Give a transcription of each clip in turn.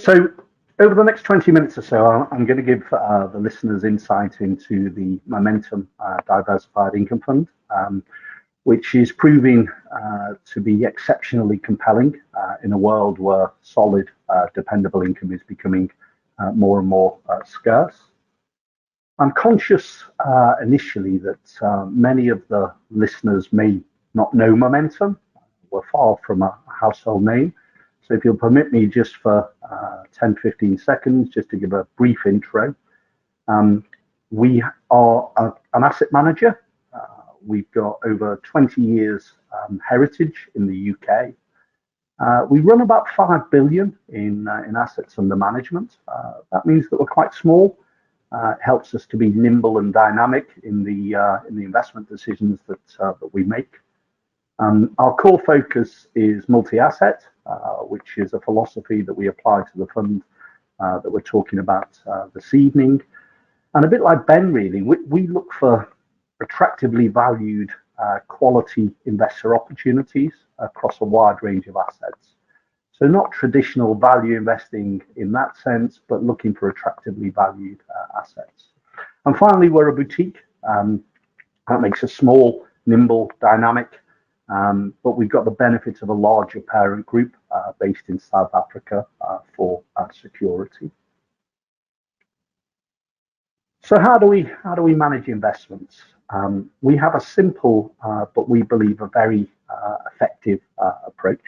So over the next 20 minutes or so, I'm going to give the listeners insight into the Momentum Diversified Income Fund, which is proving to be exceptionally compelling in a world where solid, dependable income is becoming more and more scarce. I'm conscious initially that many of the listeners may not know Momentum. We're far from a household name. So if you'll permit me just for 10, 15 seconds, just to give a brief intro. We are an asset manager. We've got over 20 years heritage in the UK. We run about 5 billion in assets under management. That means that we're quite small. It helps us to be nimble and dynamic in the investment decisions that we make. Our core focus is multi-asset, which is a philosophy that we apply to the fund that we're talking about this evening. And a bit like Ben, really, we look for attractively valued quality investor opportunities across a wide range of assets. So not traditional value investing in that sense, but looking for attractively valued assets. And finally, we're a boutique. That makes us small, nimble, dynamic. But we've got the benefit of a larger parent group based in South Africa for security. So how do we manage investments? We have a simple, but we believe a very effective approach.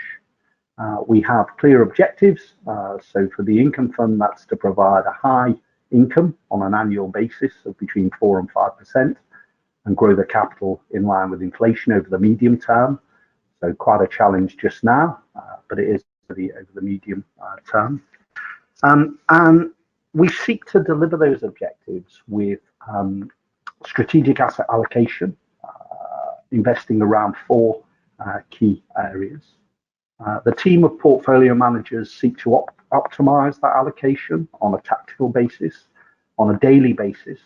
We have clear objectives. So for the income fund, that's to provide a high income on an annual basis of between 4 and 5%. And grow the capital in line with inflation over the medium term. So quite a challenge just now, but it is over the medium term. And we seek to deliver those objectives with strategic asset allocation, investing around 4 key areas. The team of portfolio managers seek to optimize that allocation on a tactical basis, on a daily basis.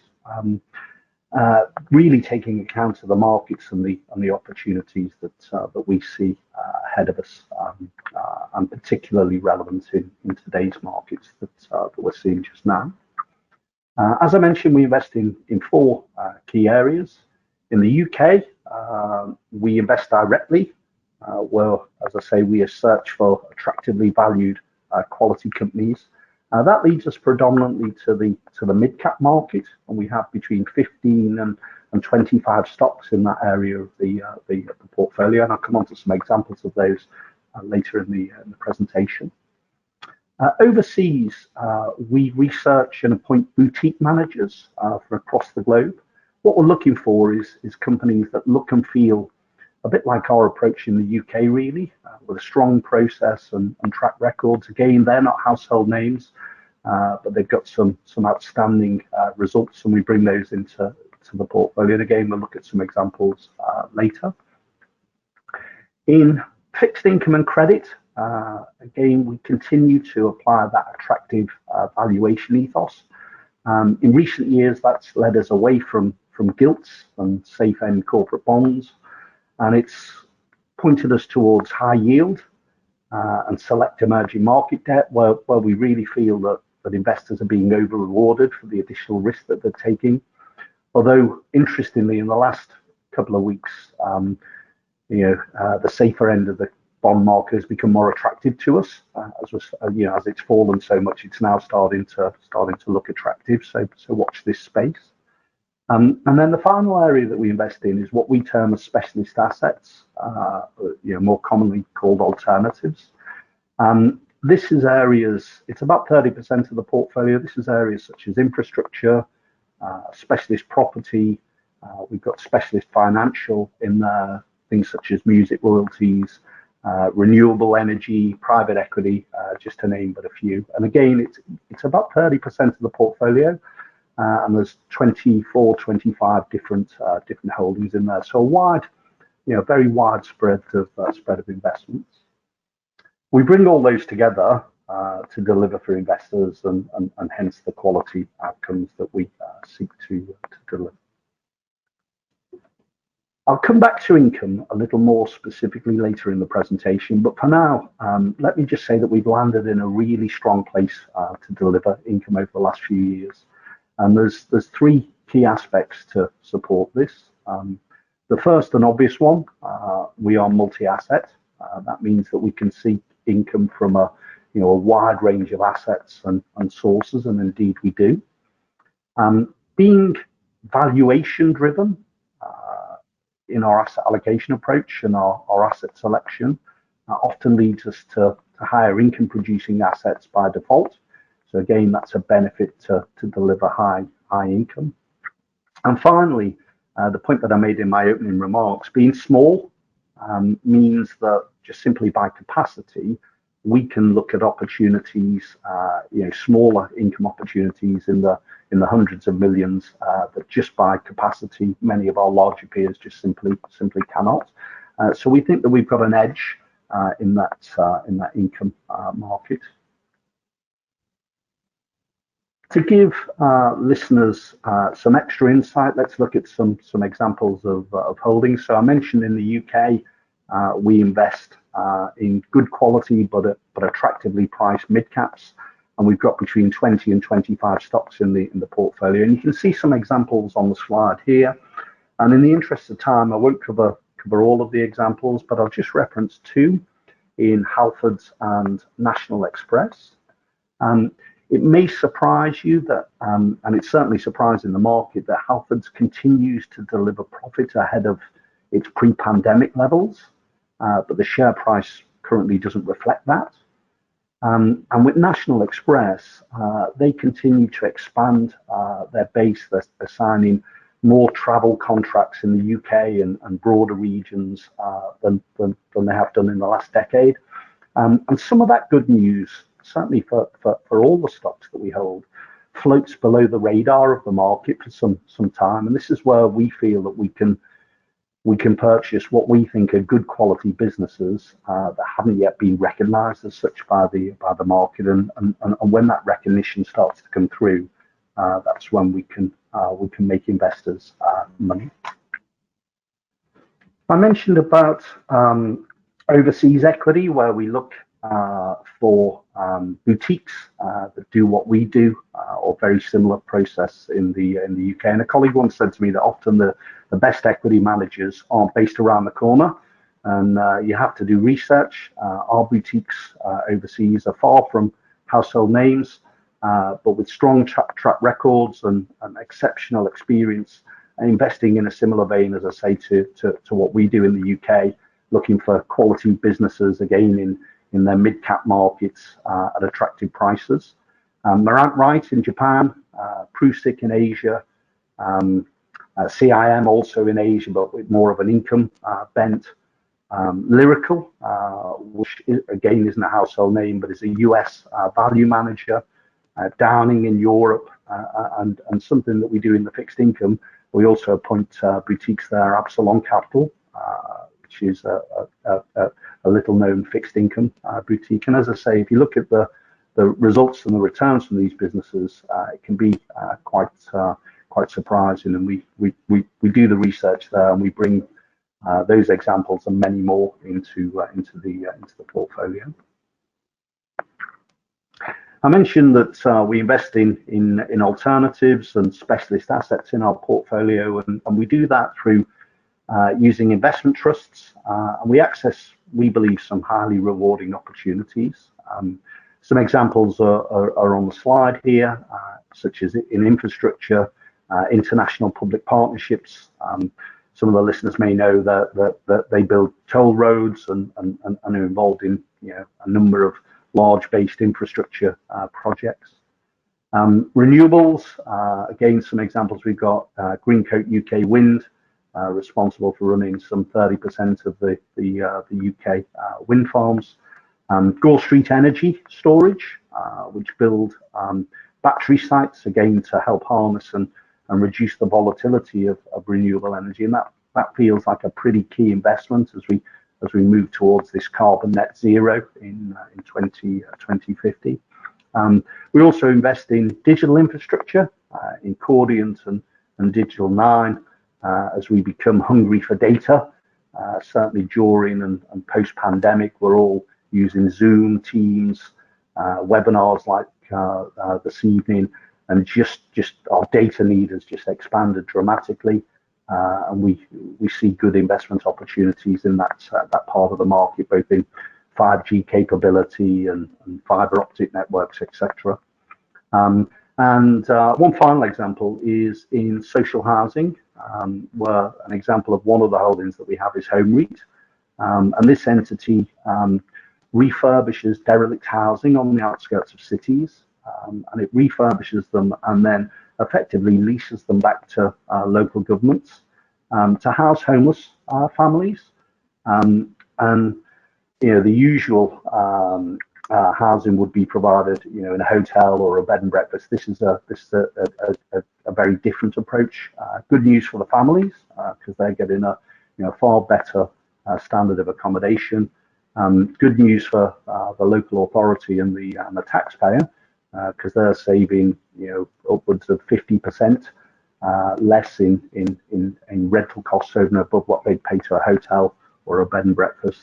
Really taking account of the markets and the opportunities that we see ahead of us, and particularly relevant in today's markets that we're seeing just now. As I mentioned, we invest in 4 key areas. In the UK, we invest directly, where, as I say, we search for attractively valued quality companies. That leads us predominantly to the mid-cap market, and we have between 15 and 25 stocks in that area of the portfolio, and I'll come on to some examples of those later in the presentation. Overseas, we research and appoint boutique managers from across the globe. What we're looking for is companies that look and feel a bit like our approach in the UK, really, with a strong process and track records. Again, they're not household names, but they've got some outstanding results, and we bring those into the portfolio. And again, we'll look at some examples later. In fixed income and credit, again, we continue to apply that attractive valuation ethos. In recent years, that's led us away from gilts and safe end corporate bonds. And it's pointed us towards high yield and select emerging market debt, where we really feel that investors are being over rewarded for the additional risk that they're taking. Although, interestingly, in the last couple of weeks, the safer end of the bond market has become more attractive to us. As it's fallen so much, it's now starting to look attractive. So watch this space. And then the final area that we invest in is what we term as specialist assets, more commonly called alternatives. This is areas, it's about 30% of the portfolio. This is areas such as infrastructure, specialist property. We've got specialist financial in there, things such as music royalties, renewable energy, private equity, just to name but a few. And again, it's about 30% of the portfolio. And there's 24, 25 different holdings in there. So a wide, very wide spread of investments. We bring all those together to deliver for investors and hence the quality outcomes that we seek to deliver. I'll come back to income a little more specifically later in the presentation, but for now, let me just say that we've landed in a really strong place to deliver income over the last few years. And there's three key aspects to support this. The first and obvious one, we are multi-asset. That means that we can seek income from a wide range of assets and sources, and indeed we do. Being valuation driven in our asset allocation approach and our asset selection often leads us to higher income producing assets by default. So again, that's a benefit to deliver high income. And finally, the point that I made in my opening remarks, being small means that just simply by capacity, we can look at opportunities, smaller income opportunities in the hundreds of millions that just by capacity, many of our larger peers just simply cannot. So we think that we've got an edge in that income market. To give listeners some extra insight, let's look at some examples of holdings. So I mentioned in the UK, we invest in good quality but attractively priced mid caps, and we've got between 20 and 25 stocks in the portfolio. And you can see some examples on the slide here. And in the interest of time, I won't cover all of the examples, but I'll just reference two in Halfords and National Express. It may surprise you that, and it's certainly surprising the market, that Halfords continues to deliver profits ahead of its pre-pandemic levels, but the share price currently doesn't reflect that. And with National Express, they continue to expand their base. They're signing more travel contracts in the UK and broader regions than they have done in the last decade. And some of that good news, certainly for all the stocks that we hold, floats below the radar of the market for some time. And this is where we feel that we can purchase what we think are good quality businesses that haven't yet been recognised as such by the market. And when that recognition starts to come through, that's when we can make investors money. I mentioned about overseas equity, where we look for boutiques that do what we do, or very similar process in the UK. And a colleague once said to me that often the best equity managers aren't based around the corner, and you have to do research. Our boutiques overseas are far from household names, but with strong track records and exceptional experience, and investing in a similar vein, as I say, to what we do in the UK, looking for quality businesses, again, in their mid-cap markets at attractive prices. Marant Wright in Japan, Prusik in Asia, CIM also in Asia, but with more of an income bent. Lyrical, which again isn't a household name, but is a US value manager. Downing in Europe, and something that we do in the fixed income. We also appoint boutiques there, Absalon Capital, which is a little known fixed income boutique. And as I say, if you look at the results and the returns from these businesses, it can be quite surprising. And we do the research there, and we bring those examples and many more into the portfolio. I mentioned that we invest in alternatives and specialist assets in our portfolio, and we do that through using investment trusts, and we access, we believe, some highly rewarding opportunities. Some examples are on the slide here, such as in infrastructure, international public partnerships. Some of the listeners may know that they build toll roads and are involved in a number of large-based infrastructure projects. Renewables, again, some examples we've got: Greencoat UK Wind, responsible for running some 30% of the UK wind farms. Gore Street Energy Storage, which build battery sites, again, to help harness and reduce the volatility of renewable energy. And that feels like a pretty key investment as we move towards this carbon net zero in 2050. We also invest in digital infrastructure, in Cordiant and Digital 9, as we become hungry for data. Certainly during and post-pandemic, we're all using Zoom, Teams, webinars like this evening, and just our data need has just expanded dramatically, and we see good investment opportunities in that part of the market, both in 5G capability and fiber optic networks, etc. And one final example is in social housing, where an example of one of the holdings that we have is Home REIT. And this entity refurbishes derelict housing on the outskirts of cities, and it refurbishes them and then effectively leases them back to local governments to house homeless families. And the usual housing would be provided, in a hotel or a bed and breakfast. This is a very different approach. Good news for the families because they're getting a far better standard of accommodation. Good news for the local authority and the taxpayer because they're saving upwards of 50% less in rental costs over and above what they'd pay to a hotel or a bed and breakfast.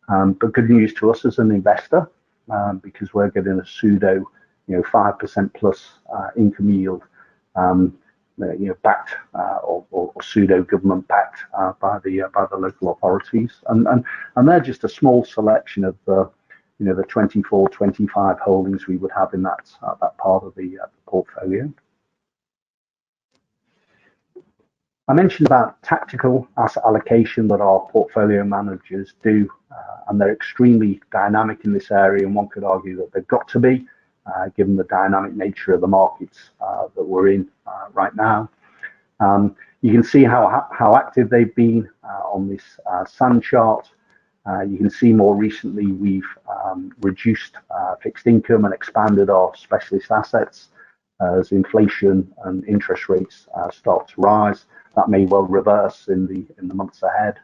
But good news to us as an investor because we're getting a pseudo 5% plus income yield, backed or pseudo government backed by the local authorities, and they're just a small selection of the 24, 25 holdings we would have in that part of the portfolio. I mentioned about tactical asset allocation that our portfolio managers do, and they're extremely dynamic in this area, and one could argue that they've got to be, given the dynamic nature of the markets that we're in right now. You can see how active they've been on this sand chart. You can see more recently we've reduced fixed income and expanded our specialist assets as inflation and interest rates start to rise. That may well reverse in the months ahead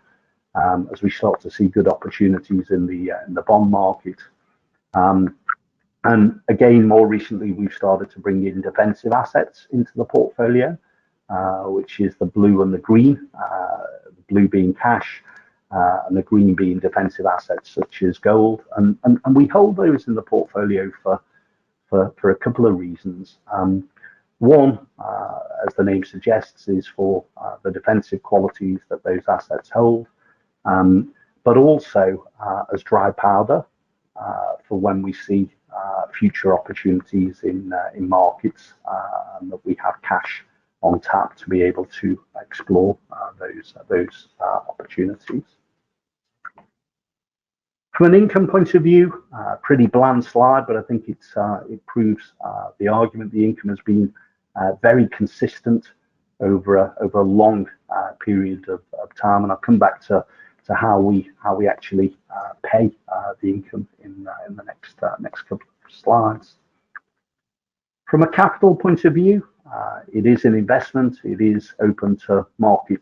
as we start to see good opportunities in the bond market. And again, more recently, we've started to bring in defensive assets into the portfolio, which is the blue and the green, the blue being cash, and the green being defensive assets such as gold. And we hold those in the portfolio for a couple of reasons. One, as the name suggests, is for the defensive qualities that those assets hold, but also as dry powder for when we see future opportunities in markets, and that we have cash on tap to be able to explore those opportunities. From an income point of view, pretty bland slide, but I think it proves the argument. The income has been very consistent over a long period of time, and I'll come back to how we actually pay the income in the next couple of slides. From a capital point of view, it is an investment. It is open to market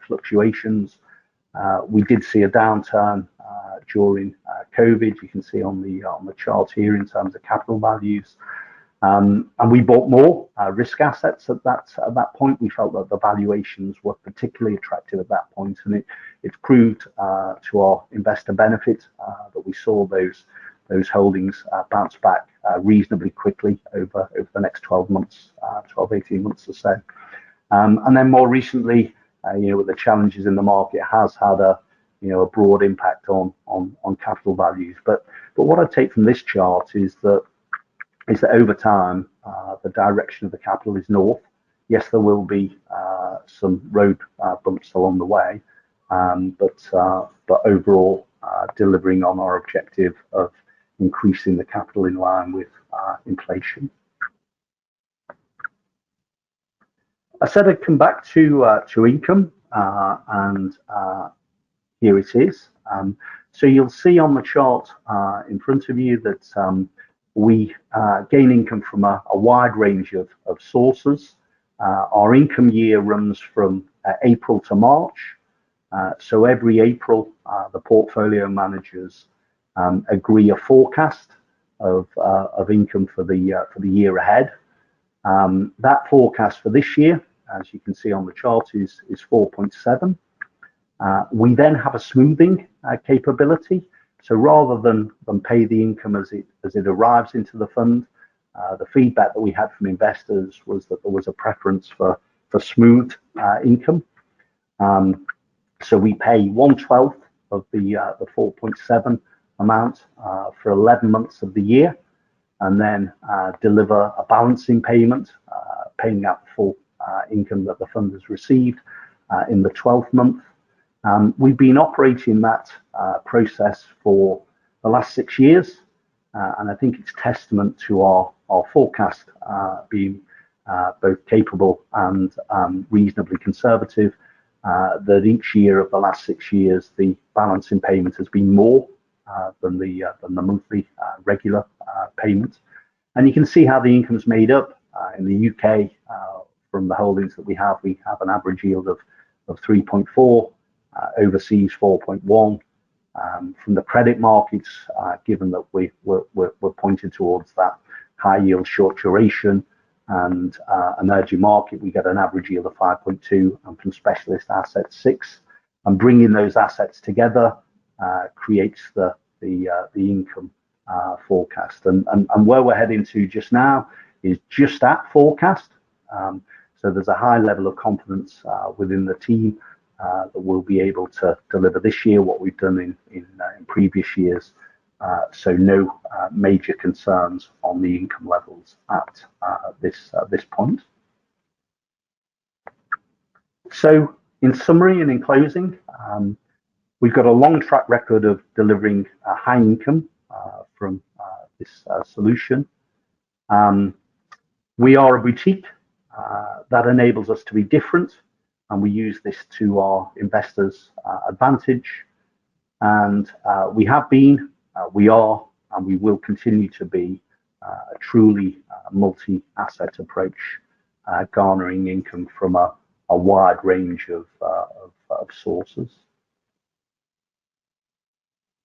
fluctuations. We did see a downturn during COVID. You can see on the chart here in terms of capital values. And we bought more risk assets at that point. We felt that the valuations were particularly attractive at that point, and it's proved to our investor benefit that we saw those holdings bounce back reasonably quickly over the next 12 months, 18 months or so. And then more recently, with the challenges in the market, has had a broad impact on capital values. But what I take from this chart is that over time, the direction of the capital is north. Yes, there will be some road bumps along the way, but overall, delivering on our objective of increasing the capital in line with inflation. I said I'd come back to income, and here it is. So you'll see on the chart in front of you that we gain income from a wide range of sources. Our income year runs from April to March. So every April, the portfolio managers agree a forecast of income for the year ahead. That forecast for this year as you can see on the chart, is 4.7. We then have a smoothing capability. So rather than pay the income as it arrives into the fund, the feedback that we had from investors was that there was a preference for smooth income. So we pay 1/12 of the 4.7 amount for 11 months of the year, and then deliver a balancing payment, paying out the full income that the fund has received in the 12th month. We've been operating that process for the last 6 years, and I think it's testament to our forecast being both capable and reasonably conservative, that each year of the last 6 years, the balancing payment has been more than the monthly regular payment. And you can see how the income's made up. In the UK, from the holdings that we have an average yield of 3.4, overseas 4.1. From the credit markets, given that we're pointing towards that high yield, short duration and emerging market, we get an average yield of 5.2, and from specialist assets 6. And bringing those assets together creates the income forecast. And where we're heading to just now is just at forecast. So there's a high level of confidence within the team that we'll be able to deliver this year what we've done in previous years. So no major concerns on the income levels at this point. So in summary and in closing, we've got a long track record of delivering a high income from this solution. We are a boutique that enables us to be different, and we use this to our investors' advantage. And we have been, we are, and we will continue to be a truly multi-asset approach, garnering income from a wide range of sources.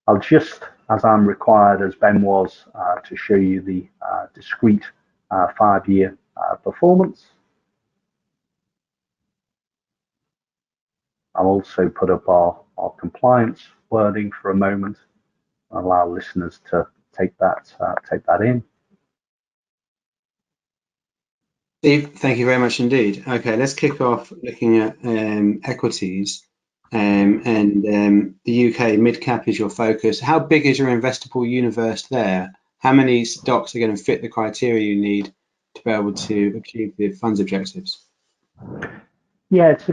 I'll just, as I'm required, as Ben was, to show you the discrete 5-year performance. I'll also put up our compliance wording for a moment and allow listeners to take that in. Steve, thank you very much indeed. Okay, let's kick off looking at equities. And the UK mid-cap is your focus. How big is your investable universe there? How many stocks are going to fit the criteria you need to be able to achieve the fund's objectives? Yeah, it's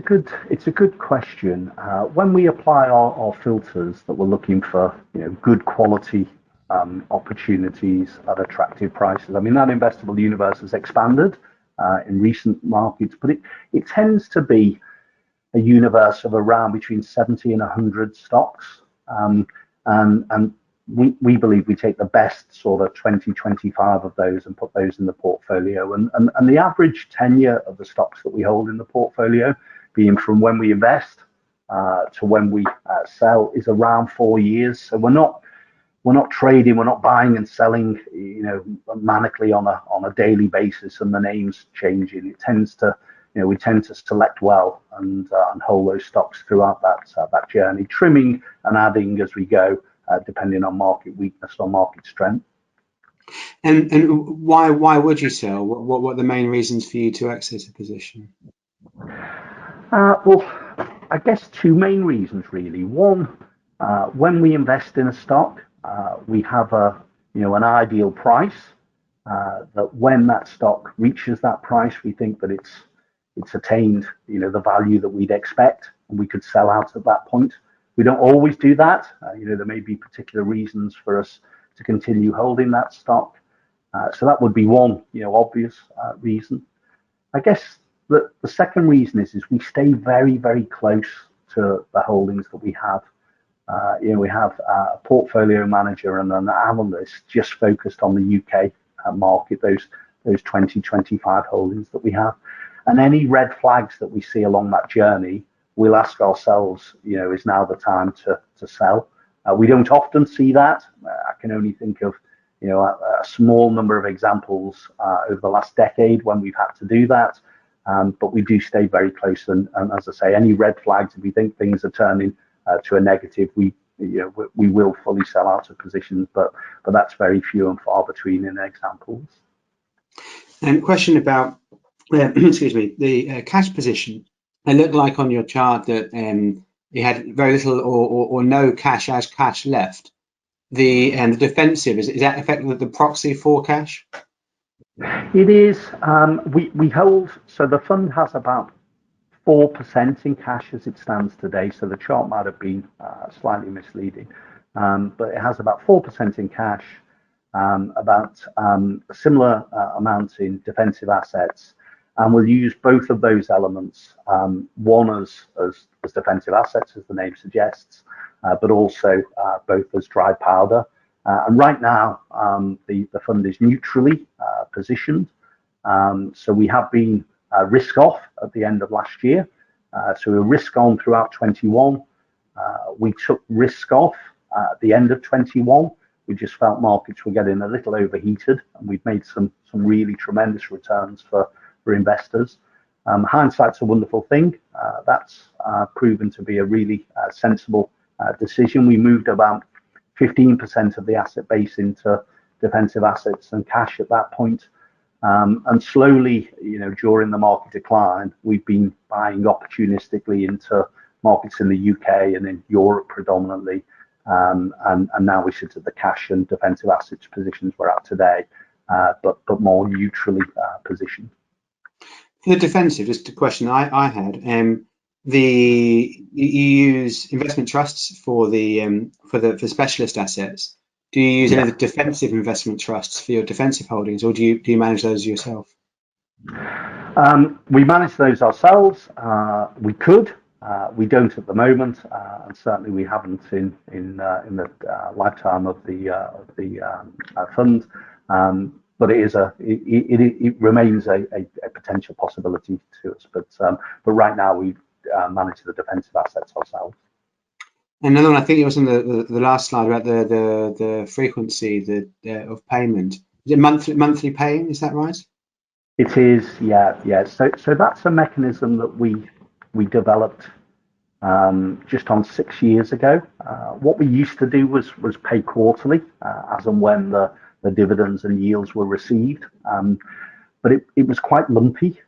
a good question. When we apply our filters that we're looking for, good quality opportunities at attractive prices. I mean, that investable universe has expanded in recent markets, but it tends to be a universe of around between 70 and 100 stocks. And we believe we take the best sort of 20, 25 of those and put those in the portfolio. And the average tenure of the stocks that we hold in the portfolio, being from when we invest to when we sell, is around 4 years. So we're not trading, we're not buying and selling, manically on a daily basis, and the names changing. It tends to, we tend to select well and hold those stocks throughout that journey, trimming and adding as we go, depending on market weakness or market strength. And why would you sell? What are the main reasons for you to exit a position? Well, I guess 2 main reasons really. One, when we invest in a stock, we have an ideal price. That when that stock reaches that price, we think that it's attained, the value that we'd expect, and we could sell out at that point. We don't always do that. There may be particular reasons for us to continue holding that stock. So that would be one, obvious reason. I guess the second reason is we stay very, very close to the holdings that we have. We have a portfolio manager and an analyst just focused on the UK market, those 20, 25 holdings that we have. And any red flags that we see along that journey, we'll ask ourselves, is now the time to sell? We don't often see that. I can only think of, a small number of examples over the last decade when we've had to do that. but we do stay very close. And as I say, any red flags, if we think things are turning to a negative, we will fully sell out of positions, but that's very few and far between in examples. And question about, excuse me, the cash position. It looked like on your chart that you had very little or no cash as cash left. The defensive, is that effectively the proxy for cash? It is. We hold, so the fund has about 4% in cash as it stands today. So the chart might have been slightly misleading, but it has about 4% in cash, about a similar amount in defensive assets, and we'll use both of those elements. One as defensive assets, as the name suggests, but also both as dry powder. And right now, the fund is neutrally positioned. So we have been risk off at the end of last year. So we were risk on throughout 21. We took risk off at the end of 21. We just felt markets were getting a little overheated, and we've made some really tremendous returns for investors. Hindsight's a wonderful thing. That's proven to be a really sensible decision. We moved about 15% of the asset base into defensive assets and cash at that point. And slowly, during the market decline, we've been buying opportunistically into markets in the UK and in Europe predominantly. And now we sit at the cash and defensive assets positions we're at today, but more neutrally positioned. For the defensive, just a question I had. You use investment trusts for specialist assets. Do you use any of the defensive investment trusts for your defensive holdings, or do you manage those yourself? We manage those ourselves. We could. We don't at the moment, and certainly we haven't in the lifetime of the fund. But it remains a potential possibility to us. But right now we manage the defensive assets ourselves. Another one, I think it was on the last slide about the frequency of payment. Is it monthly paying? Is that right? It is, yeah. So that's a mechanism that we developed just on 6 years ago. What we used to do was pay quarterly, as and when the dividends and yields were received. But it was quite lumpy.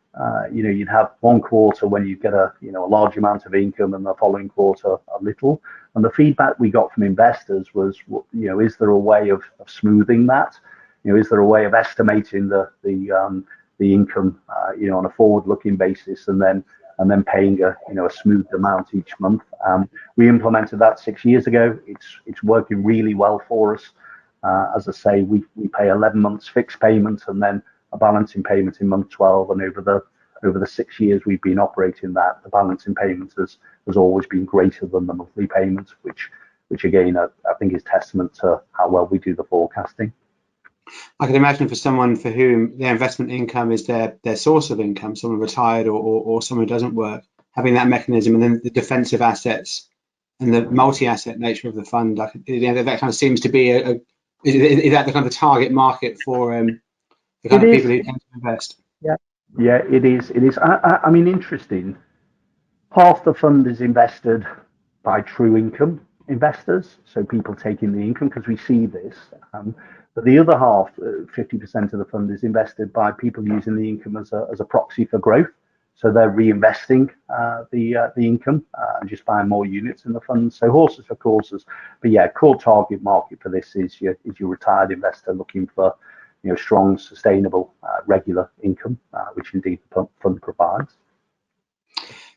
You'd have one quarter when you get a large amount of income, and the following quarter a little. And the feedback we got from investors was, is there a way of smoothing that? Is there a way of estimating the income, on a forward-looking basis, and then paying a smoothed amount each month? We implemented that 6 years ago. It's working really well for us. As I say, we pay 11 months fixed payment and then a balancing payment in month 12. And over the 6 years we've been operating that, the balancing payment has always been greater than the monthly payment, which again I think is testament to how well we do the forecasting. I can imagine for someone for whom their investment income is their source of income, someone retired or someone who doesn't work, having that mechanism, and then the defensive assets and the multi-asset nature of the fund, that kind of seems to be is that the kind of target market for the kind of people who tend to invest? Yeah, it is. I mean, interesting. Half the fund is invested by true income investors, so people taking the income, because we see this. But the other half, 50% of the fund, is invested by people using the income as a proxy for growth. So they're reinvesting the income and just buying more units in the fund. So horses for courses. But yeah, core target market for this is your retired investor looking for strong, sustainable, regular income, which indeed the fund provides.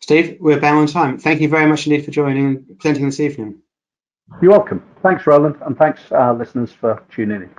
Steve, we're about on time. Thank you very much indeed for joining and presenting this evening. You're welcome. Thanks, Roland, and thanks, listeners, for tuning in.